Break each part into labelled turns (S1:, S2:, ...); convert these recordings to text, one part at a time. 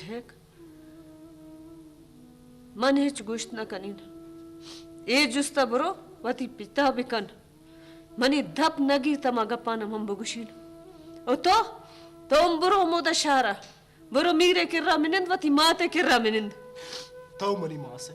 S1: छेक मन हिच गुश्त न कनीन ए जुस्ता बरो वती पिता बिकन मनी धप नगी तमा गप्पान हम बगुशीन ओ तो बरो मोदा शारा बरो मीरे किर्रा मिनिंद वती माते किर्रा मिनिंद
S2: तो मनी मासे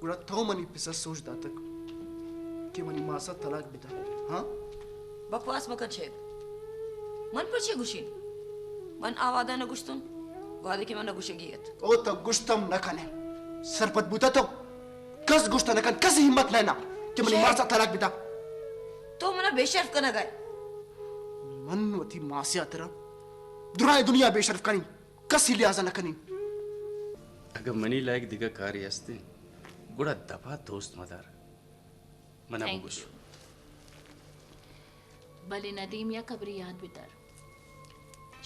S2: गुड़ा तो मनी पिसा सोच दातक कि मनी मासा तलाक बिता हाँ
S3: बकवास मकर छेद मन पर छे गुशीन मन आवादा न गुश्तुन वादे के मन गुशगियत
S2: ओ तो गुश्तम न कने सरपत बुता तो कस गुश्ता न कन कस हिम्मत लेना कि मनी मासा तलाक बिता
S3: तो मना बेशर्फ कना गए
S2: मन वती मासिया तेरा दुराए दुनिया बेशर्फ कनी कस ही लिहाजा न कनी
S4: अगर मनी लायक दिगा कार्य असते गुड़ा दफा दोस्त मदार मना बुगुश
S5: भले नदीम या कब्री याद बितर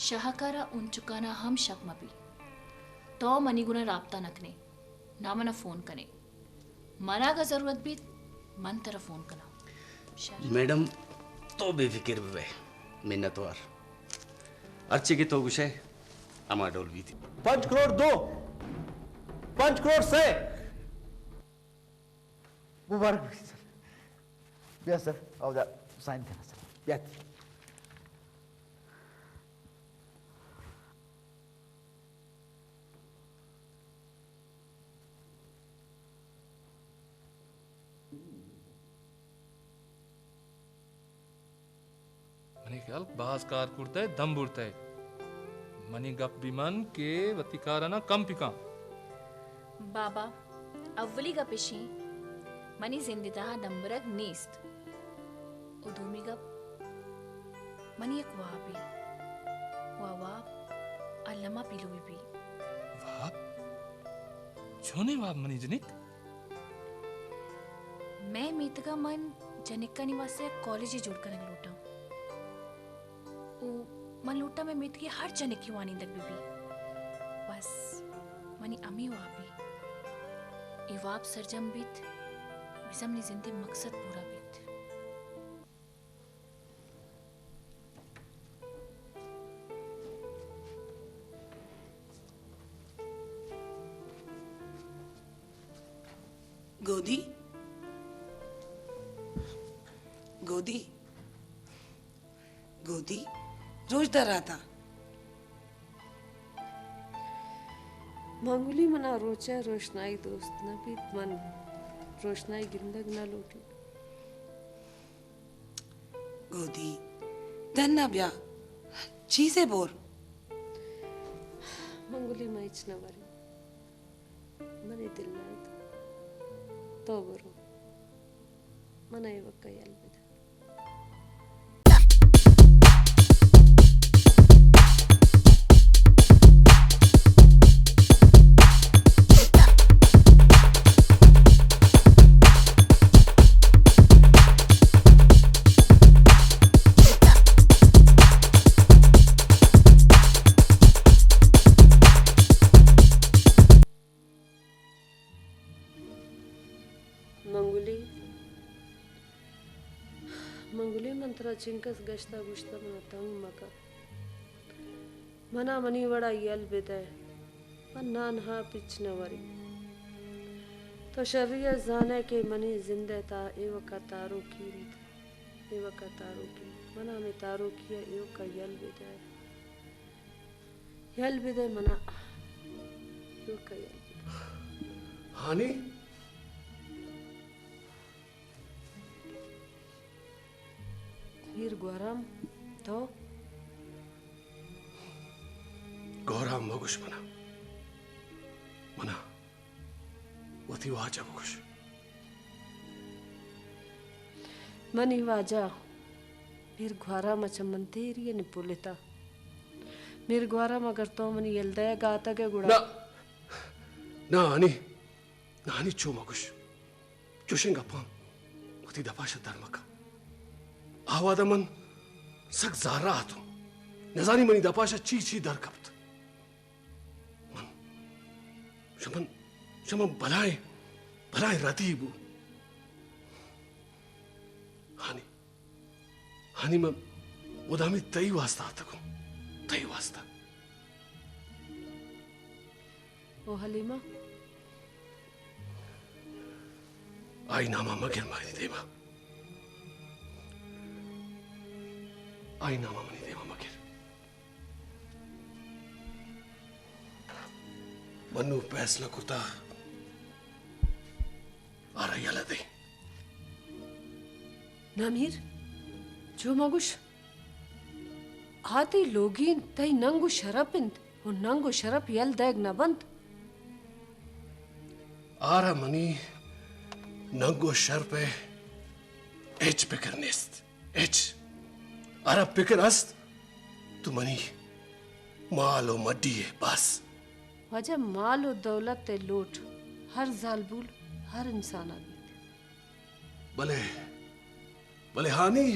S5: शाहकारा उन चुकाना हम शक मपी तो मनी गुना राब्ता नखने ना मना फोन कने मना का जरूरत भी मन तरफ फोन कना
S4: मैडम तो बेफिक्र बे मिन्नतवार अर्ची की तो गुशे अमा डोल भी थी
S6: 5 करोड़ दो 5 करोड़ से मुबारक सर बिया सर आओ जा साइन करना सर बिया
S7: मनी ख्याल बाज कार कुर्ते दम बुरते मनी गप बिमन के वतिकाराना कम पिका
S5: बाबा अव्वली का पिशी मनी जिंदता दंबरग नीस्त उधूमी गप मनी एक वापी वाप अल्लमा पिलुई भी
S7: वाप छोने वाप मनी जनिक
S5: मैं मीतका मन जनिक का निवास से कॉलेज ही जुड़ कर लूटा मन लूटा में मीत की हर जनिक की वानी तक भी बस मनी अमी वापी इवाब सरजम बीत बिजमनी जिंदगी मकसद पूरा बीत
S3: गोदी गोदी गोदी रोज डर रहा था
S1: मांगुली मना रोचा रोशनाई दोस्त न भी मन रोशनाई गिंदग न लूटी
S3: गोदी धन्ना ब्या चीज़े बोर
S1: मांगुली माइच न वरी मने दिल नायत तो बरो मना ये वक्का याल बिदा मंगुली मंत्रा चिंकस गश्ता गुश्ता मना तंग मका मना मनी वड़ा यल बिदाय मन नान हा पिच न वरी तो शर्रिया जाने के मनी जिंदे ता एव का तारो की मना में तारो किया एव का यल बिदाय मना एव का यल
S2: हानी
S1: वीर ग्वाराम तो
S2: गौराम मगुश मना वती वाजा मगुश
S1: मनी वाजा वीर ग्वाराम चमन तेरी निपुलिता वीर ग्वाराम अगर तो मनी यल्दया गाता के गुड़ा
S2: ना आनी चो मगुश चुशेंगा पाम वती दफाश धर्मका आवादा मन सक जारा आतो
S8: Nazani mani da pasha chi darkapt. Man, shaman balai ratibu. Hani man udami tayi wasta atakum. Tayi wasta.
S1: ओ Halima
S8: Ay nama magir mani dema. Ay nama mani dema magir. Manu फैसला kurta. Ara yala de.
S1: नामीर जो मगुश आते login तई नंगु शरपिंद और नंगु शरप यल दैग न बंद
S8: Ara mani nango sharpe H picker nest. H. Ara picker ast. Tu mani malo maddiye bas.
S1: वजह माल और दौलत ते लूट हर जालबुल हर इंसान आदमी
S8: Bale hani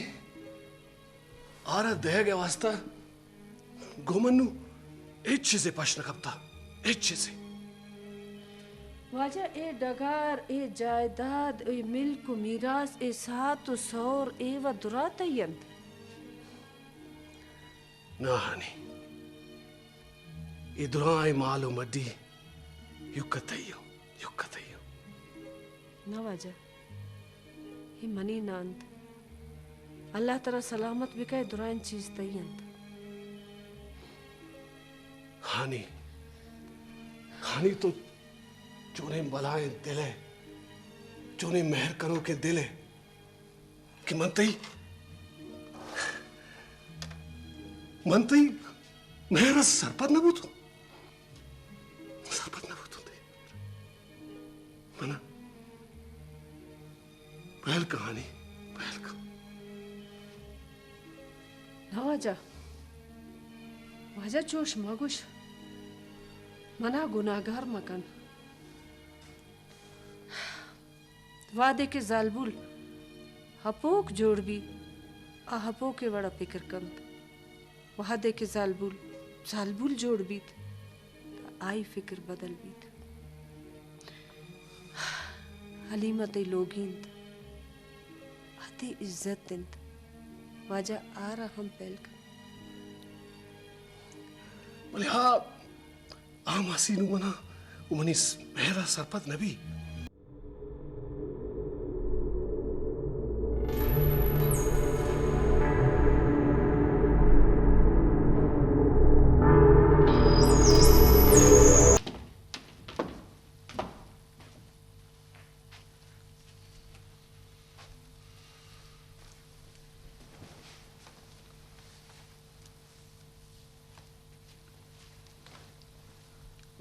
S8: ara dehege wasta gomanu etcheze pashna kapta etcheze
S1: वजह ए डगार ए जायदाद ए मिल्क मीरास ए सात सौर ए व दुरात यंत
S8: na hani idrai malo maddi yukkatayo
S1: न वजह ही मनी नांत अल्लाह तरा सलामत बिकाय दुरान चीज तयंत
S8: hani to चोने बलाएं दिले चोने मेहर करो के दिले कि मनतई मेहर सरपत न बुतु दे मना पहल कहानी
S1: न वजह चोश मगुश मना गुनाहगार मकन वादे के जालबुल हपोक जोड़ भी आ हपो के बड़ा फिक्र कंत वादे के जालबुल जोड़ भी आई फिक्र बदल भी हलीमत लोगिंत आती इज्जत दिंत वजह आ रहा हम पहल कर
S8: बोले हाँ आमासीनु मना उमनी मेहरा सरपत नबी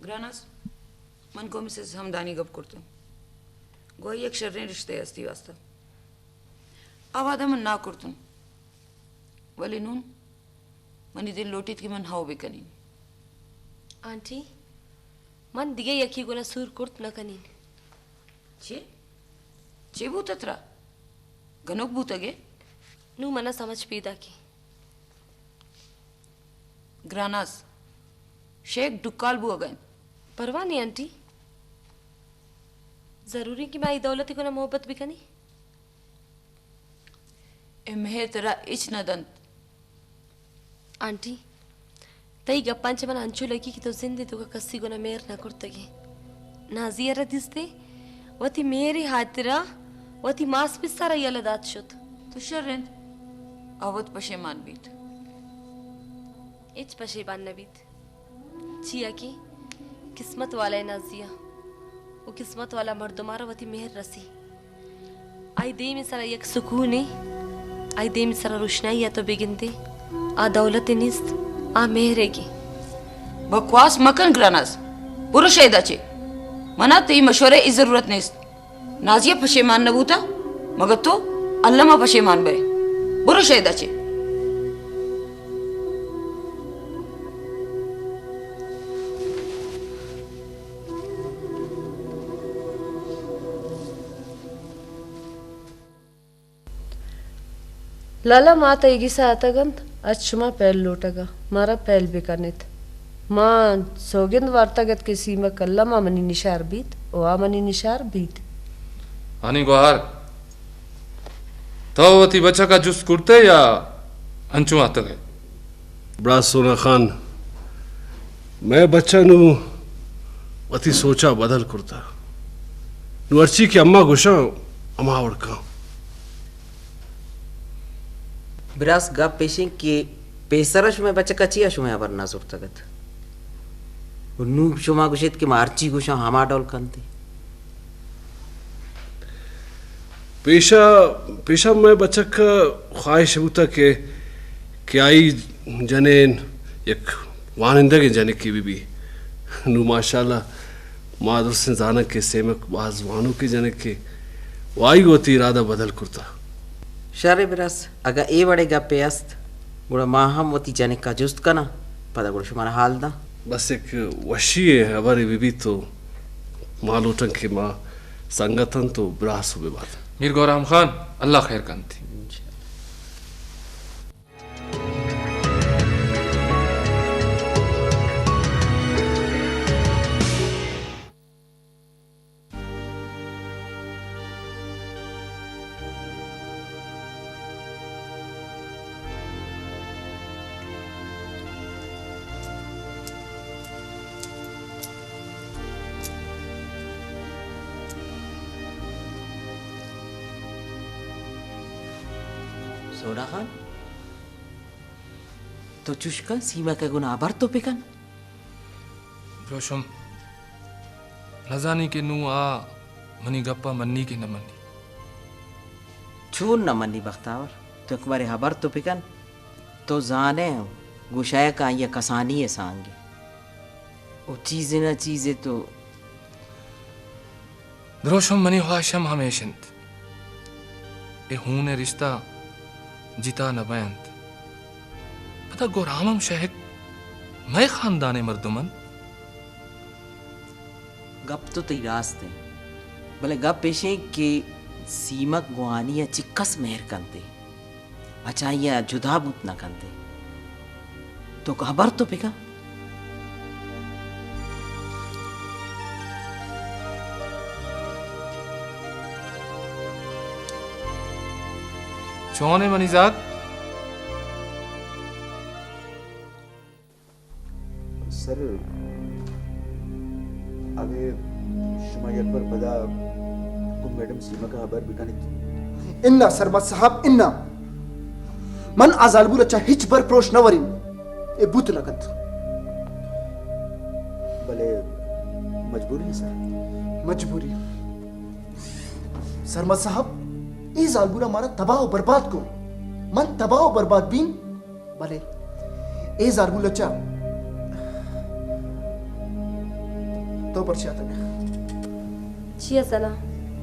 S3: ग्रानस मन को मिसेस हमदानी गप करतो गोई एक शर्रे रिश्ते असती वास्ता आवादा मन ना करतो वली नून मनी दिल लोटीत की मन हाव बेकनी
S9: आंटी मन दिगे यकी गोना सूर कुर्त न कनीन
S3: चे भूतत्रा गनोक भूतगे
S9: नू मना समझ पीदा की
S3: ग्रानस शेख डुक्काल बु अगन
S9: परवाह नहीं आंटी जरूरी कि मैं दौलती को ना मोहब्बत भी कनी
S3: इम्हे तेरा इच न दंत
S9: आंटी तई गप्पांचे मन अंचू लगी कि तो जिंदे तो का कस्सी को ना मेर ना कुर्तगे नाजिया दिसते वती मेरी हातिरा वती मास पिस्सारा यलदात शुत
S3: तो शर्रेंद अवत पशेमान बीत
S9: इच पशेबान नबीत जिया की किस्मत वाला है नाजिया वो किस्मत वाला मर्दमारा वती मेहर रसी आई दे में सारा एक सुकून है आई दे में सारा रोशनाई या तो बेगिनते आ दौलत निस्त आ मेहरेगी
S3: बकवास मकन ग्रानस पुरुष है दाचे मना ते मशवरे की जरूरत नहीं नाजिया पशेमान न बूता मगर तो अल्लामा पशेमान बे पुरुष है दाचे
S1: लाला माता इगिसा आतगंत अच्छमा पैल लोटगा मारा पैल बेकानित मां सोगिंद वार्तागत के सीमा कल्ला मा मनी निशार बीत वा मनी निशार बीत
S7: आनी गोहार तो वती बच्चा का जुस कुर्ते या अंचू आते गए
S8: बड़ा सोना खान मैं बच्चा नु अति सोचा बदल कुर्ता नु अर्ची की अम्मा गुशा अम्मा उड़का
S10: ब्रास गा पेशिंग के पेसरश में बच्चा कची अशुमे अबर ना सुरतगत नु शुमा गुशित के मार्ची गुशा हमा डोल कंती
S8: पेशा पेशा में बच्चा का ख्वाहिश होता कि आई जनेन एक वानिंदा के जने की भी नु माशाल्लाह मादर से जाना के सेमक वाजवानों के जने के वाई होती इरादा बदल कुर्ता
S10: शारे ब्रास अगर ए बड़े गा पेस्त गुड़ा माहम होती जने का जुस्त कना पता गुड़ा शुमारा हाल दा
S8: बस एक वशी है हमारे बीबी तो मालूटन के माँ संगठन तो ब्रास हुए बात
S7: मीर गौराम खान अल्लाह खैर कंती
S10: सोना खान तो चुष्का सीमा का गुना आबर तो पिकन
S7: रोशम नजानी के नू आ मनी गप्पा मन्नी के न मन्नी
S10: छून न मन्नी बख्तावर तो एक बारे हबर तो पिकन तो जाने गुशाया का ये कसानी है सांगे वो चीजें ना चीजें तो
S7: रोशम मनी ख्वाहिशम हमेशंत ए हूने रिश्ता जिता न बयंत पता गोरामम शहक मैं खानदाने मर्दुमन
S10: गप तो तेरी रास्ते भले गप पेशे के सीमक गुआनी या चिक्कस मेहर कंते अच्छा या जुदा बुत न कंते तो खबर तो पिका
S7: चौने मनीजात
S6: सर आगे शुमाई अकबर पदा को मैडम सीमा का खबर बिकाने
S2: इन्ना सरमत साहब इन्ना मन आजालबुल अच्छा हिच बर प्रोश नवरी ए बुत लगत
S6: भले मजबूरी है सर
S2: मजबूरी सरमत साहब ए जालबुरा मारा तबाह और बर्बाद को मन तबाह और बर्बाद बीन भले ए जालबुल अच्छा तो पर्ची आता है
S9: चिया सना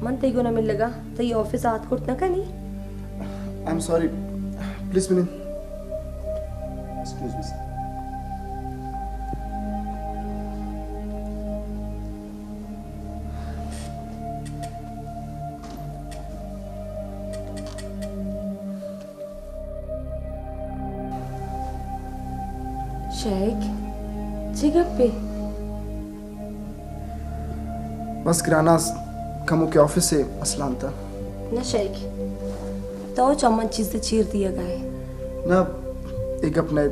S9: मन ते गुना मिल लगा तो ये ऑफिस हाथ कुट ना कनी
S2: I am sorry please minute excuse me sir
S9: शेख जगह पे
S2: बस किराना कमो के ऑफिस से असलान था
S9: ना शेख तो चमन चीजें चीर दिया गए
S2: ना एक अपने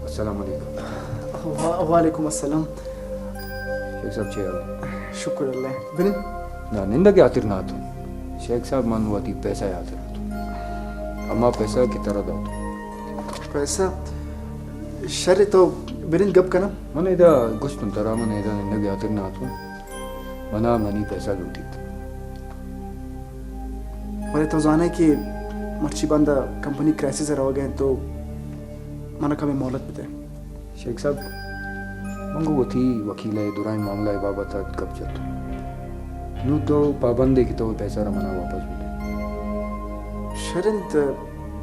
S11: अस्सलाम वालेकुम
S2: वालेकुम अस्सलाम
S11: शेख साहब चेयर
S2: शुक्र अल्लाह बिन
S11: ना निंदा के आतिर ना तो शेख साहब मन हुआ थी पैसा याद रहा तो अम्मा पैसा की तरह दो
S2: पैसा शर तो बिन गप करना
S11: मन इदा कुछ तुम तरह मन इदा निंदा के आतिर ना तो मना मनी पैसा लूटी
S2: बोले तो जाने कि मर्ची बंदा कंपनी क्राइसिस रह गए तो मना कभी मोहलत पे
S11: शेख साहब मंगो वो थी वकील है दुराई मामला है बाबा था कब चलते नू तो पाबंदी की तो पैसा रमना वापस मिले
S2: शरंत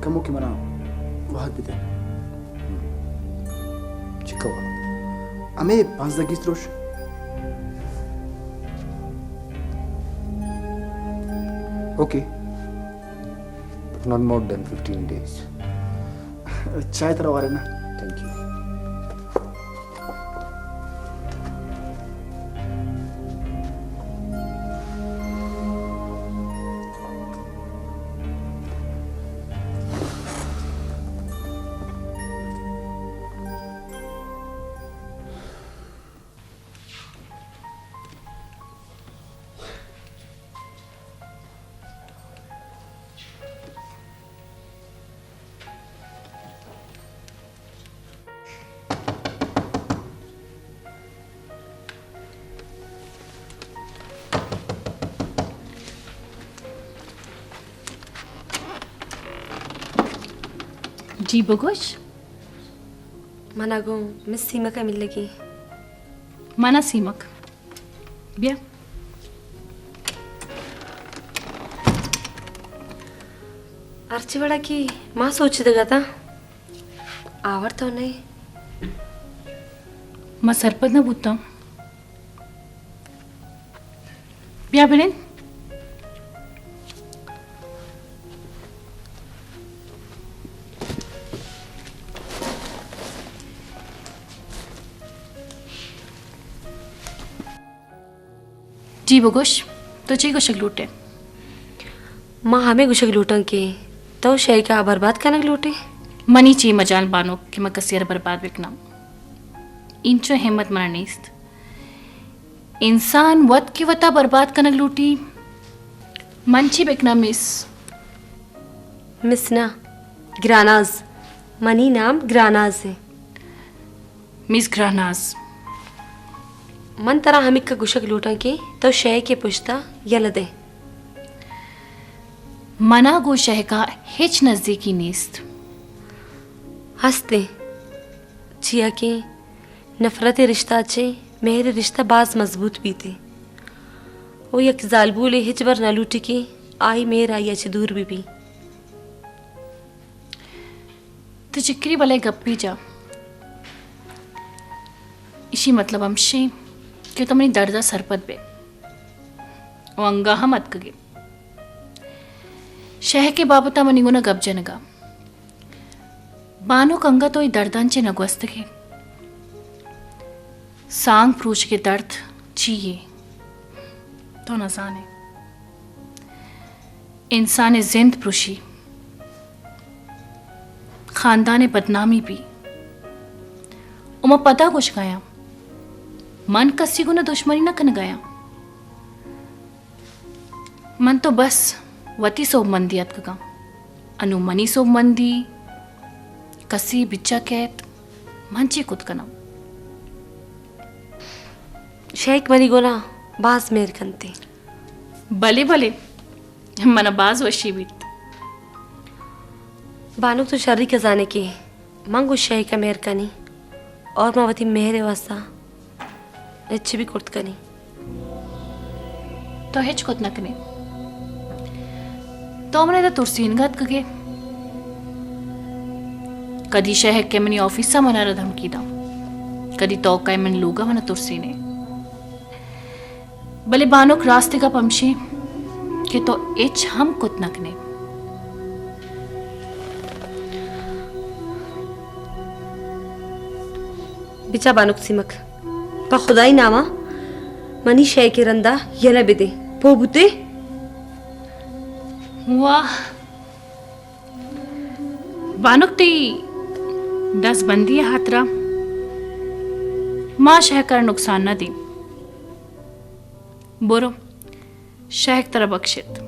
S2: कमो की मना वहां भी थे
S11: चिका
S2: हमें 5 दगी स्त्रोश
S11: okay Not more than 15 days.
S2: चाय तरह वाले ना.
S11: Thank you.
S5: जी बगुश
S9: मनागो मिस सीमा का मिलेगी
S5: mana simak biar
S9: अर्चीवाड़ा की माँ सोची देगा था आवर तो नहीं
S5: ma sarpad na buta biar beren जी बगुश तो ची को लूटे
S9: माँ हमें गुशक लूटन के तो शय का बर्बाद करने लूटे
S5: मनी ची मजाल बानो कि मैं कसियर बर्बाद बिकना इंचो हिम्मत मना नीस्त इंसान वत की वता बर्बाद करने लूटी मंची बिकना
S9: मिस ना ग्रानाज मनी नाम ग्रानाज है
S5: मिस ग्रानाज
S9: मन तरह हमिक का गुशक लूटन के तो शय के पुछता यल दे
S5: मना गो शह का हिच नजदीकी नीस्त
S9: हंसते जिया के नफरत रिश्ता चे मेरे रिश्ता बाज मजबूत भी थे वो यक जालबूले हिच बर न लूटी की आई मेर आई अच्छी दूर भी
S5: तो चिक्री वाले गप्पी जा इसी मतलब हमशे कि तुमने दर्दा सरपत बे वो अंगा हम अतकगे शह के बाबता मनिगुना गप जनगा बानो कंगा तो दर्दांचे नगवस्तगे सांग प्रूछ के दर्द चाहिए तो न जाने इंसान जिंद प्रुशी खानदान बदनामी भी उमा पता कुछ गाया मन कसी गुना दुश्मनी न कन गया मन तो बस वती सोब मंदी अतका अनुमनी सोब मंदी कसी बिच्चा कैत मंची कुत कना
S9: शेख मनी गोना बाज मेर कंते
S5: भले भले मन बाज वशी बीत
S9: बानुक तो शर्री के जाने के मंगो शेख का मेर कनी और मावती मेरे वास्ता अच्छी भी कुर्त कनी
S5: तो हेच कुत नकने तो हमने तो तुरसीन गत कगे कदी शहर के मनी ऑफिस सा मना धमकी दा कदी तो काय मन लोगा मन तुरसीने भले बानुक रास्ते का पमशे के तो एच हम कुत नकने
S9: बिचा बानुक सिमक पा खुदाई नामा मनी शय के रंदा यला बिदे पोबुते
S5: वाह बानुक ती दस बंदी हाथरा माँ शह कर नुकसान न दी बोरो शह तरह बख्शित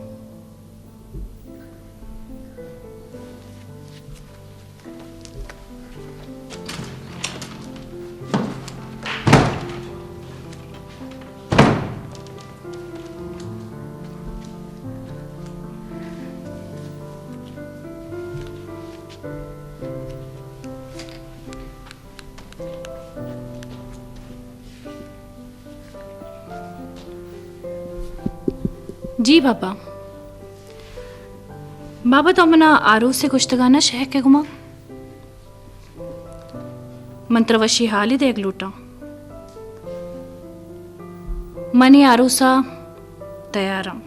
S5: जी बाबा बाबा तो मना आरो से कुछ तगाना शह के घुमा मंत्रवशी हाल ही देख लूटा मनी आरो सा तैयारम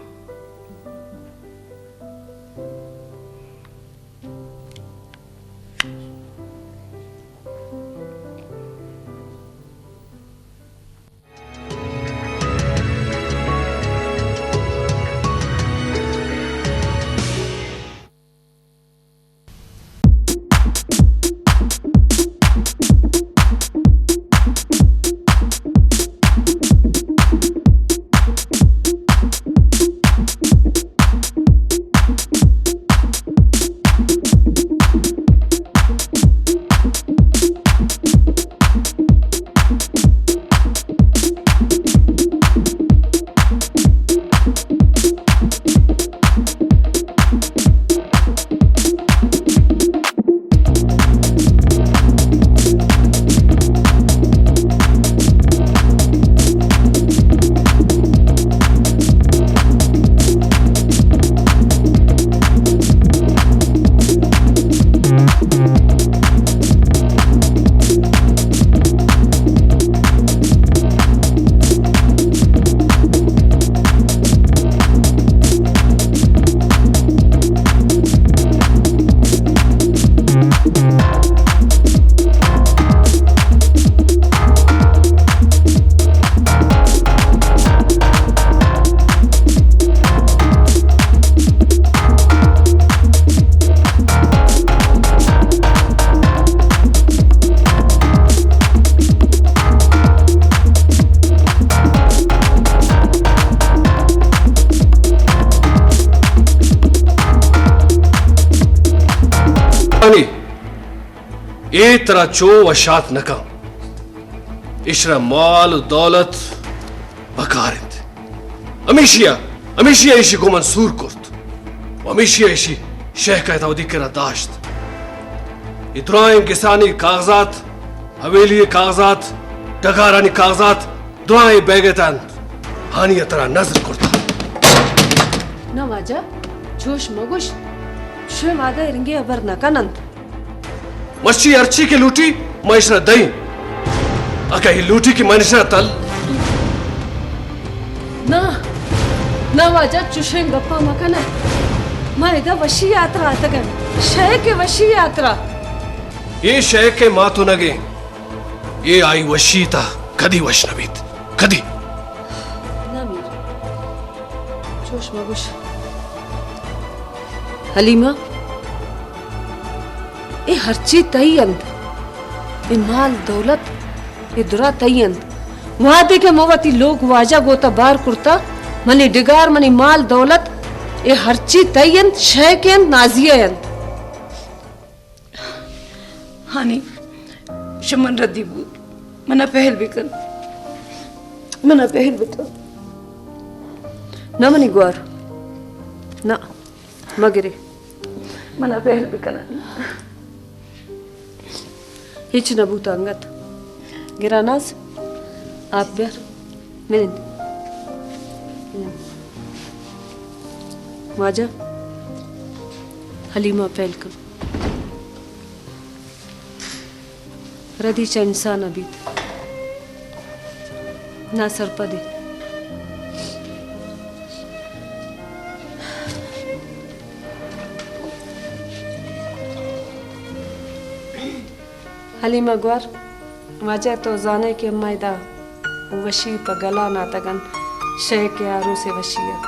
S8: Ani, e tara cho washat naka. Ishra mal dawlat bakarint. Amishiya ishi ko mansur kurt. Amishiya ishi Sheikh कहता हूँ दिक्कत दाश्त इतराइम किसानी कागजात हवेली कागजात डगारानी कागजात दुआएं बैगतान हानी तरह नजर करता
S1: ना वाजा जोश मगुश शे वादा इरंगे अबर नकानंद
S8: मच्छी अर्ची की लूटी महेशना दई अका ही लूटी की मनीषना तल
S1: ना वाजा चुशें गप्पा मकाना मायदा वशी यात्रा तगन शय के वशी यात्रा
S8: ये शय के मातु नगे ये आई वशीता कदी वशनबीत कदी
S1: ना मीर जोश मगुश हलीमा ये हरची तयंत ये माल दौलत ये दुरा तयंत वादे के मोवती लोग वाजा गोता बार कुर्ता मनी डिगार मनी माल दौलत ये हरची तयंत शयकेंत नाजियंत
S3: हानी शमन रद्दी बूत मना पहल बिकन मना पहल बिकन
S1: ना मनी ग्वार ना मगरे
S3: मना पहल बिकन
S1: हिच नबूत अंगत गिरानाज आप बेर मिलिंद वाजा हलीमा पहलकम रदीचा इंसान अभी ना सरपदे हलीमा ग्वार वाजा तो जाने के मैदा वशी पगला नातगन शय के आरू से वशिया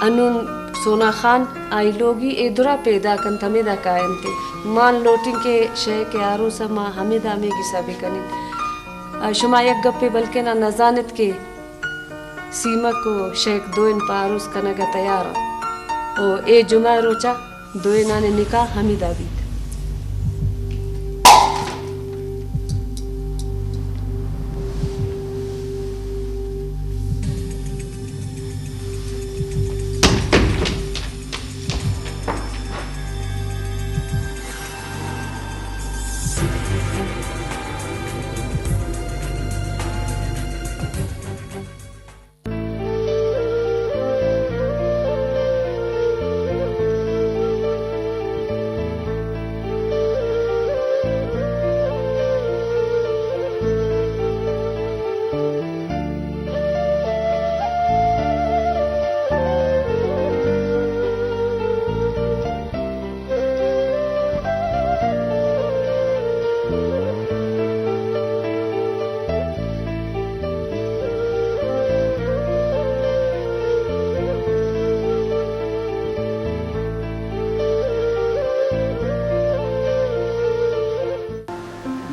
S1: अनून सोना खान आई लोगी एदुरा पैदा कन तमेदा कायनते मान लोटिंग के शय के आरू समा हमेदा में की सभी कनिन शुमा एक गप्पे बल्कि ना नजानत के सीमा को शेख दोइन पारूस कनगा तैयार ओ ए जुमा रोचा दोइना ने निकाह हमीदा भी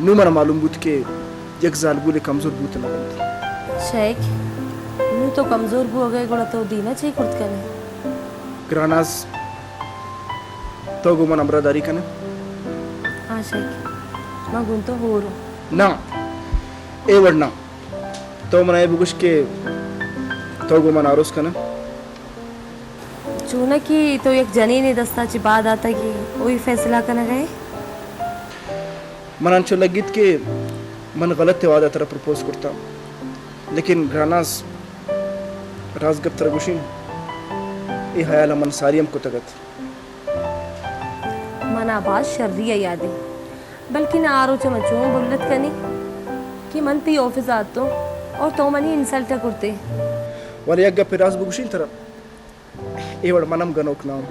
S2: नू मना मालूम बुत के एक जाल बुले कमजोर बुत लगन
S9: शेख नू तो कमजोर बु हो गए गुण तो दीना चाहिए कुर्त कने
S2: ग्रानास तो गो मन अमरादारी कने
S9: हाँ शेख मैं गुण तो हो रो
S2: ना ए वरना तो मना ए बुगुश के तो गो मन आरोस कने
S9: चूना की तो एक जनी ने दस्ता ची बाद आता कि वही फैसला करना गए
S2: मन अंचो लगित के मन गलत थे वादा तरह प्रपोज करता लेकिन ग्रानास राज गप तरह गुशिन ए हयाला मन सारियम को तगत
S9: मन आवाज शर्रिया यादें बल्कि ना आरो चमचो बुल्लत कनी कि मन ती ऑफिस आतो और तो मनी इंसल्ट करते
S2: वाले एक गप राज बुगुशिन तरह ए वड मनम गनोक नाम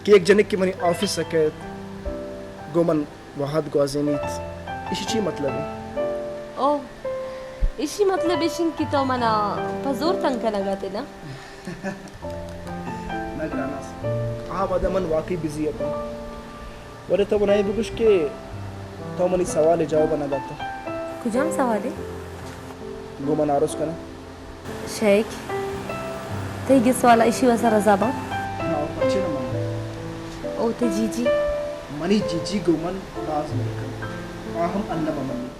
S2: कि एक जने की मनी ऑफिस सके गोमन वहाद ग्वाजेनीत इसी ची मतलब है
S9: ओ इसी मतलब इशिन की तो मना पजोर तंग करना गाते ना
S2: ना ग्रानास आ वादा मन वाकई बिजी है वरे तो बनाए बुगुश के तो मनी सवाल जवाब बना दाता
S9: कुजाम सवाल है
S2: गोमन आरोस कना
S9: शेख ते गिस वाला इशी वसा रजाबा
S2: ना अच्छे ना मन
S9: ओ ओते जीजी
S2: मनी जीजी गोमन नाज मेहरकन आहम अन्नम अमन्नी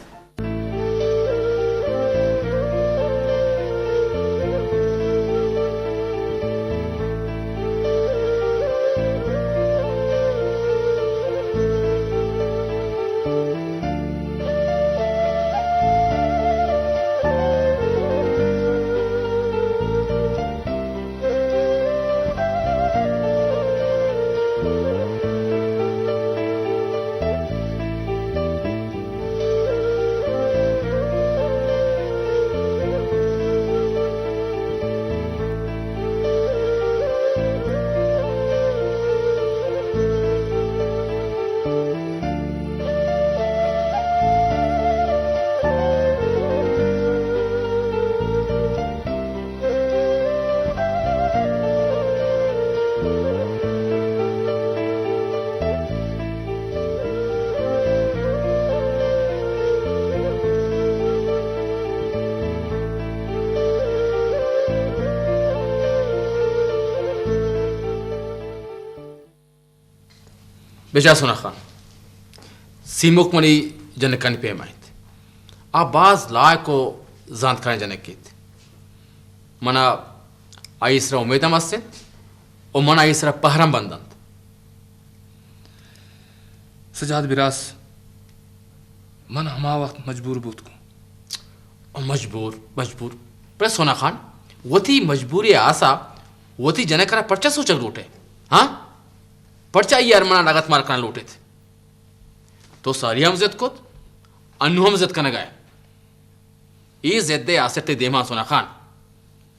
S12: बेजा सोना खान सीमुक मनी जनकन पे माहित आबाज लाय को जान खान जनकित मना आईसरा उम्मीद मस्ते और मना आईसरा पहरम बंदंत
S7: सजाद बिरास मन हमा वक्त मजबूर बूत को
S12: और मजबूर पर सोना खान वती मजबूरी आसा वती जनकरा पर्चा सोचक लूटे हाँ पर्चा ये अरमाना लागत मार करना लूटे थे तो सारी हम जिद कोत अन्नु हम जिद करने गए ये जिद्दे आसते देमा सोना खान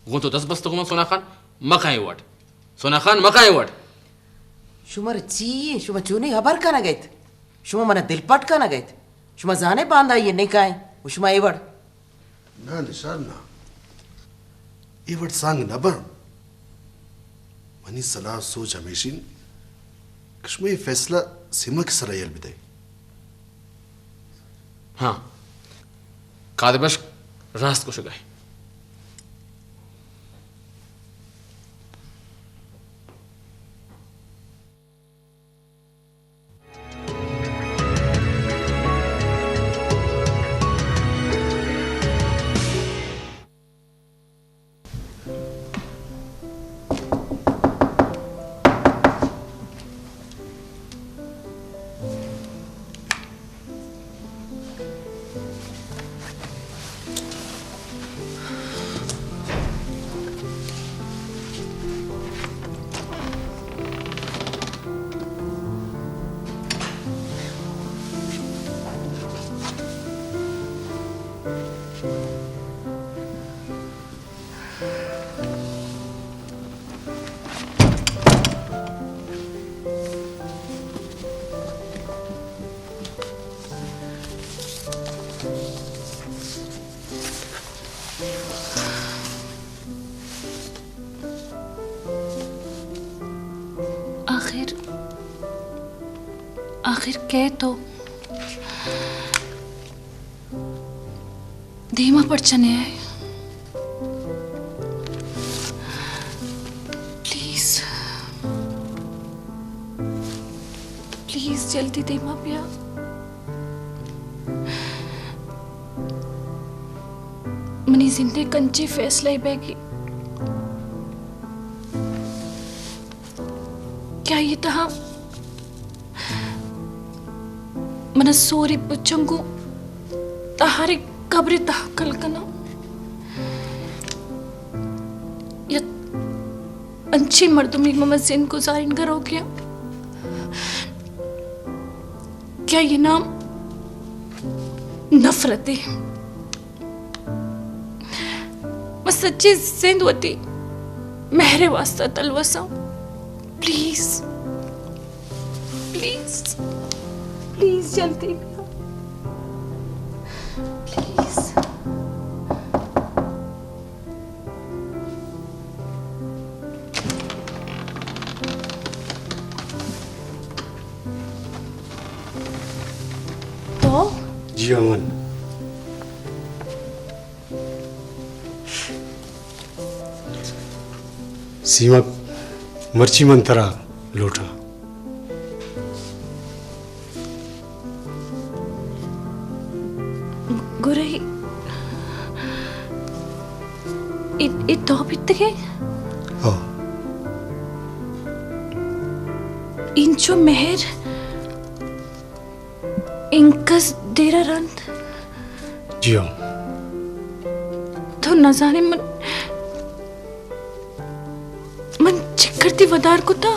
S12: वो तो 10 बस्तों को सोना खान मकाई वर्ड सोना खान मकाई वर्ड
S10: शुमर ची शुमा चूनी हबर का ना गए शुमा मना दिल पट का ना गए शुमा जाने बांधा ये नहीं काए शुमा एवड
S8: ना निशान ना एवड सांग नबर मनी सलाह सोच हमेशिन कश्मीर ये फैसला सिमक सरायल बिदाई
S12: हाँ कादबश रास्त को शुगाई
S5: आखिर कह तो धीमा पर चने है प्लीज जल्दी धीमा पिया मनी जिंदगी कंची फैसला ही बैगी क्या ये तहा मन सोरी पुचंगु तहारी कब्र तहा कलकना या अच्छी मर्दुमी ममज़िन गुजारिन करो क्या ये नाम नफरत है मैं सच्ची जिंदगी मेरे वास्ता तलवसा प्लीज प्लीज प्लीज जल्दी प्लीज तो
S8: जी अमन सीमा मर्ची मंतरा लौटा
S5: गुरही इतो बित्तगे इंचो मेहर इंकस डेरा रंत
S8: जियो
S5: तो न जाने मन चिकरती वदार को था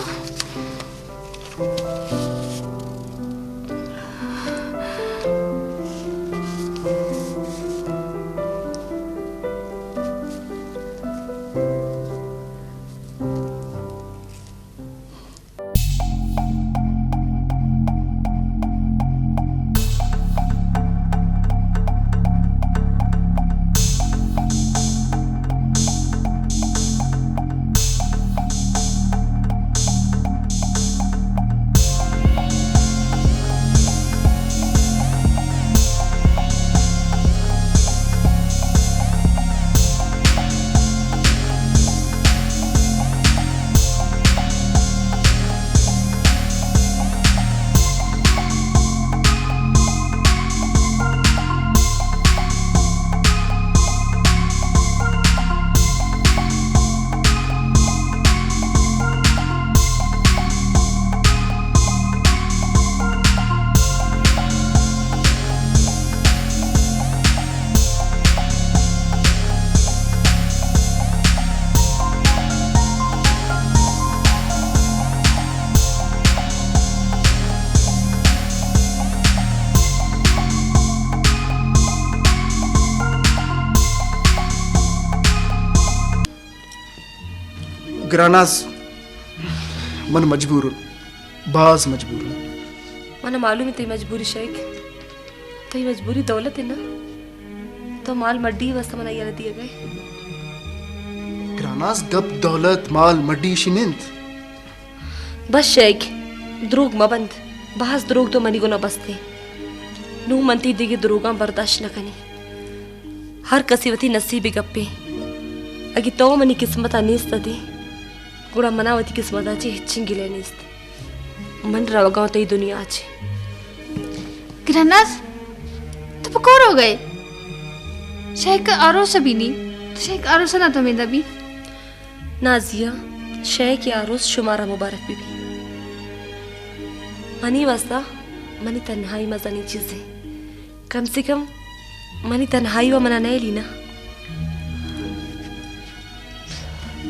S2: ग्रानाज मन मजबूर बाज मजबूर
S9: मन मालूम है तेरी मजबूरी शेख तेरी मजबूरी दौलत है ना तो माल मड्डी वस्ता मना यार दिए गए
S2: ग्रानाज गप दौलत माल मड्डी शिनिंत
S9: बस शेख द्रोग मबंद बाज द्रोग तो मनी को न बसते नू मनती दिगे द्रोगा बर्दाश्त न कनी हर कसीवती नसीबी गप्पे अगी तो मनी किस्मत अनीस्त दी गुड़ा मनावती किस्मताची ಹೆಚ್ಚಿಂಗಿಲ್ಲ ನಿಸ್ತ मन रवगावते ही दुनिया आज
S13: ग्रहनाज तो पकोर हो गए शेख आरोस भी नहीं तो शेख आरोस ना तो मेरा भी
S9: नाजिया शेख की आरोस शुमारा मुबारक भी मनी वास्ता मनी तन्हाई मजा नहीं चीजें कम से कम मनी तन्हाई व मना नहीं लीना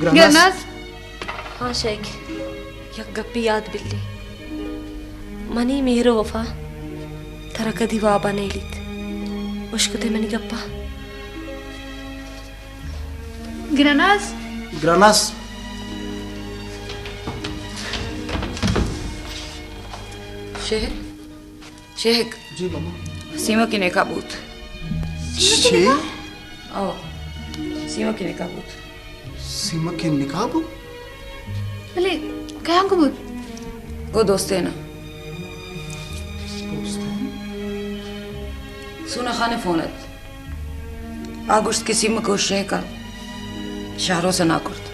S13: ग्रहनाज
S9: हाँ शेख यक गप्पी याद बिल्ली मनी मेहरो वफा थरा कदी वाबा नहीं लीत मुश्किल मनी गप्पा
S13: ग्रहनाज
S2: ग्रानाज
S3: शेख
S2: जी मामा
S3: सीमा की नेका बूथ
S2: शेख
S3: आओ सीमा की नेका बूथ
S2: सीमा के निकाह बू
S13: भले क्या कबूत
S3: वो दोस्त है ना सुना खाने फोनत आगुस्त की सीमा को शेख का शाहरों से ना करता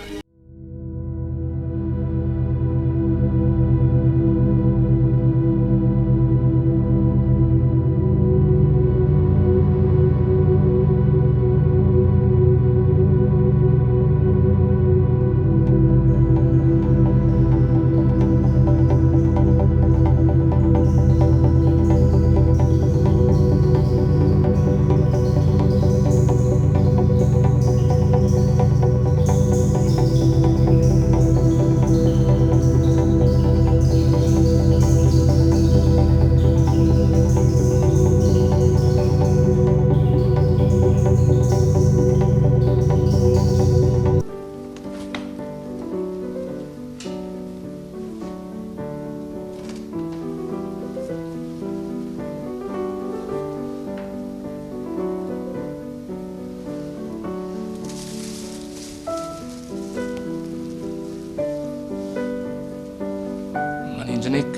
S7: जनिक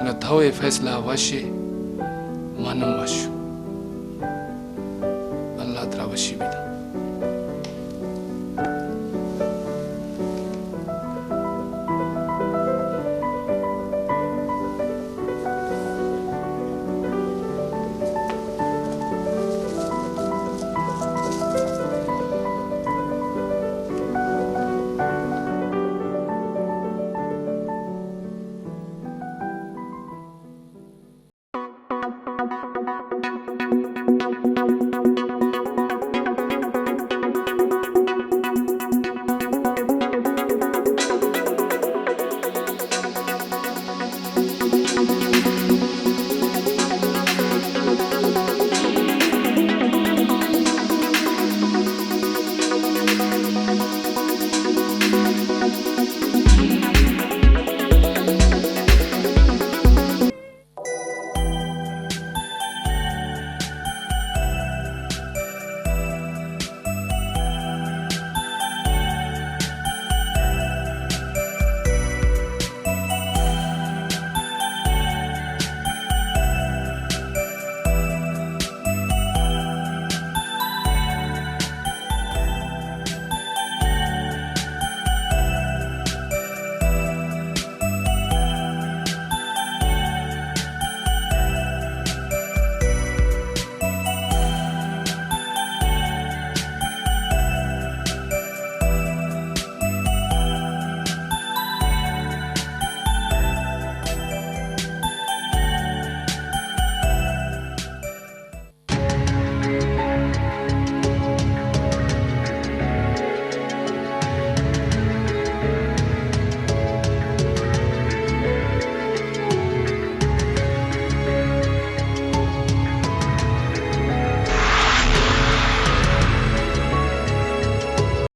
S7: न थवे फैसला वशे मानम वशु